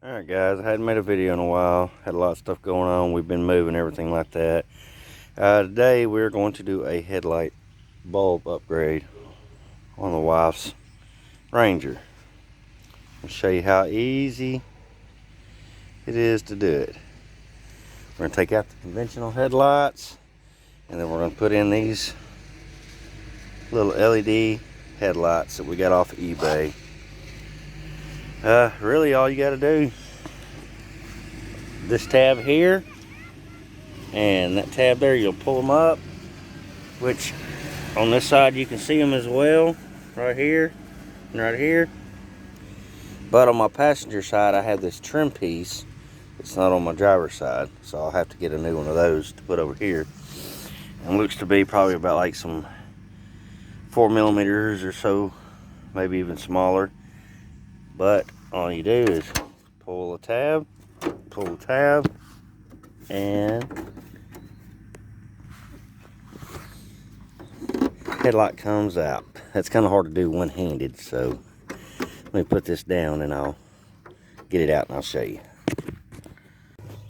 Alright guys, I hadn't made a video in a while. Had a lot of stuff going on. We've been moving, everything like that. Today we're going to do a headlight bulb upgrade on the wife's Ranger. I'll show you how easy it is to do it. We're going to take out the conventional headlights, and then we're going to put in these little LED headlights that we got off of eBay. Really all you got to do, this tab here and that tab there, you'll pull them up, which on this side you can see them as well, right here and right here. But on my passenger side I have this trim piece. It's not on my driver's side, so I'll have to get a new one of those to put over here. And it looks to be probably about like some 4mm or so, maybe even smaller. But all you do is pull the tab, and headlight comes out. That's kind of hard to do one-handed, so let me put this down and I'll get it out and I'll show you.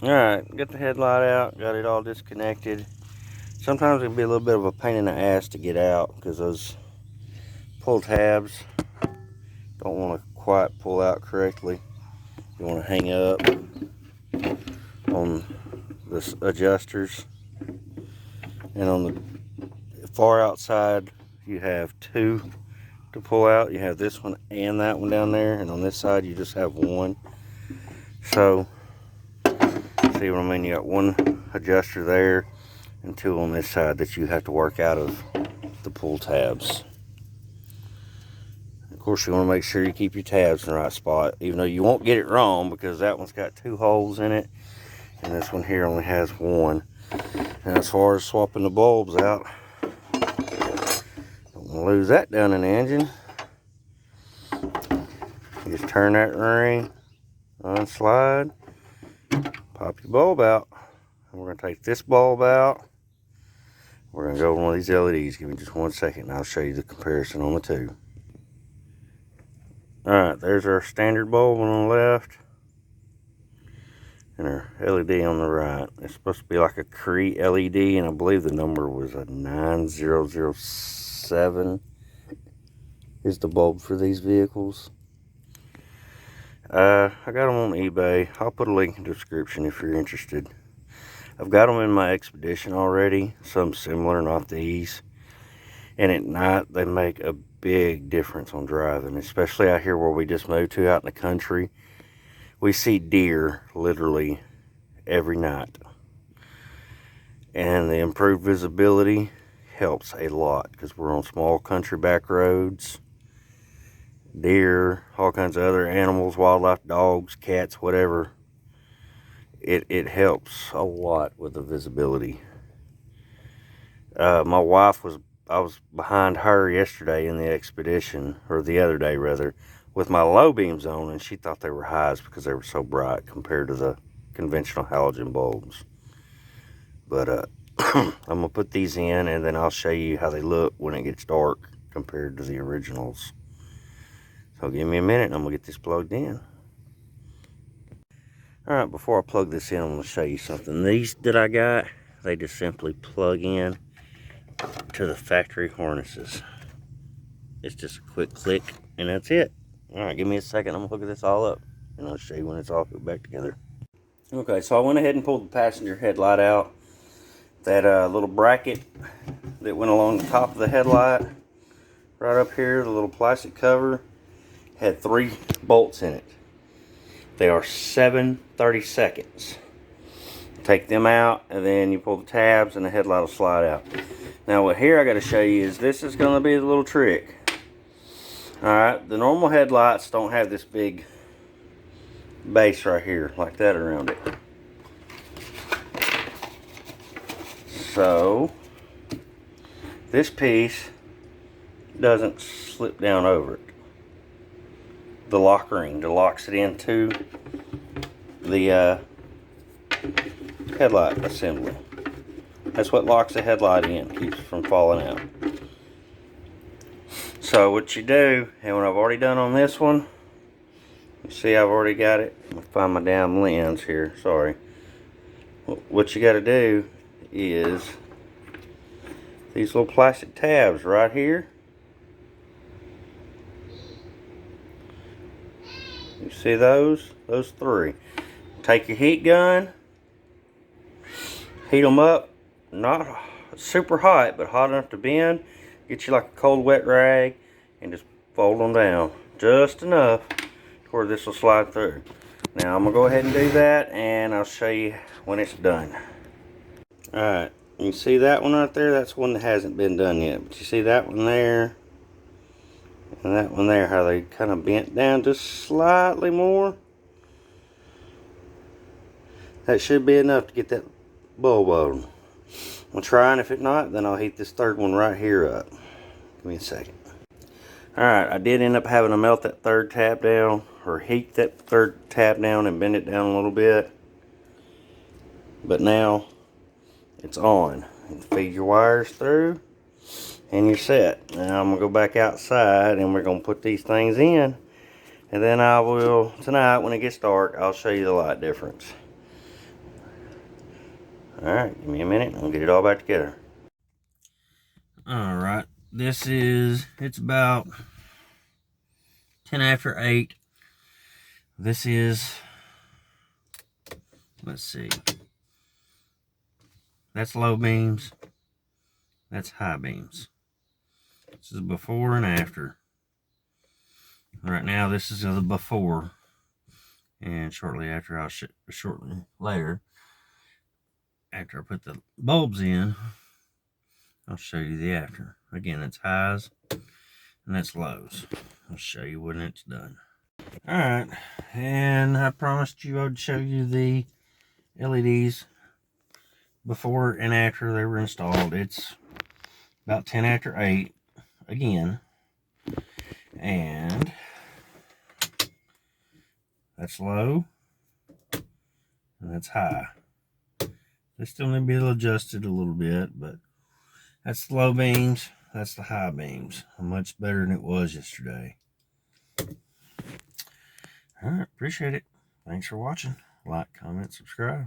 Alright, got the headlight out, got it all disconnected. Sometimes it can be a little bit of a pain in the ass to get out because those pull tabs don't want to quite pull out correctly. You want to hang up on the adjusters, and on the far outside you have two to pull out. You have this one and that one down there, and on this side you just have one. So see what I mean? You got one adjuster there and two on this side that you have to work out of the pull tabs. Of course, you want to make sure you keep your tabs in the right spot, even though you won't get it wrong because that one's got two holes in it and this one here only has one. And as far as swapping the bulbs out, don't want to lose that down in the engine. You just turn that ring, unslide, pop your bulb out. And we're going to take this bulb out. We're going to go with one of these LEDs. Give me just 1 second and I'll show you the comparison on the two. Alright, there's our standard bulb on the left and our LED on the right. It's supposed to be like a Cree LED, and I believe the number was a 9007 is the bulb for these vehicles. I got them on eBay. I'll put a link in the description if you're interested. I've got them in my Expedition already, some similar, not these. And at night, they make a big difference on driving, especially out here where we just moved to, out in the country. We see deer literally every night. And the improved visibility helps a lot because we're on small country back roads. Deer, all kinds of other animals, wildlife, dogs, cats, whatever. It helps a lot with the visibility. My wife I was behind her yesterday in the Expedition, or the other day rather, with my low beams on, and she thought they were highs because they were so bright compared to the conventional halogen bulbs. But I'm going to put these in, and then I'll show you how they look when it gets dark compared to the originals. So give me a minute and I'm going to get this plugged in. Alright, before I plug this in, I'm going to show you something. These that I got, they just simply plug in to the factory harnesses. It's just a quick click and that's it. Alright, give me a second. I'm going to hook this all up and I'll show you when it's all put back together. Okay, so I went ahead and pulled the passenger headlight out. That little bracket that went along the top of the headlight, right up here, the little plastic cover, had 3 bolts in it. They are 7/32. Take them out and then you pull the tabs and the headlight will slide out. Now what here I got to show you is this is going to be the little trick. Alright, the normal headlights don't have this big base right here like that around it. So this piece doesn't slip down over it. The lock ring that locks it into the headlight assembly. That's what locks the headlight in, keeps it from falling out. So what you do, and what I've already done on this one, You see, I've already got it. I'll find my damn lens here. Sorry. What you got to do is these little plastic tabs right here. You see those? Those three. Take your heat gun, heat them up, not super hot, but hot enough to bend. Get you like a cold wet rag and just fold them down just enough to where this will slide through. Now I'm gonna go ahead and do that, and I'll show you when it's done. Alright, you see that one right there? That's one that hasn't been done yet. But you see that one there and that one there, how they kind of bent down just slightly more? That should be enough to get that bulb on. I'm trying. If it's not, then I'll heat this third one right here up. Give me a second. Alright, I did end up having to melt that third tab down, or heat that third tab down and bend it down a little bit. But now it's on. You feed your wires through and you're set. Now I'm going to go back outside and we're going to put these things in. And then I will, tonight when it gets dark, I'll show you the light difference. Alright, give me a minute and I'll get it all back together. Alright, it's about 10 after 8. This is, let's see, that's low beams, that's high beams. This is before and after. Right now this is the before, and shortly after, shortly later, after I put the bulbs in, I'll show you the after. Again, that's highs and that's lows. I'll show you when it's done. Alright, and I promised you I would show you the LEDs before and after they were installed. It's about 10 after 8 again, and that's low and that's high. They still need to be adjusted a little bit, but that's the low beams, that's the high beams. Much better than it was yesterday. Alright, appreciate it. Thanks for watching. Like, comment, subscribe.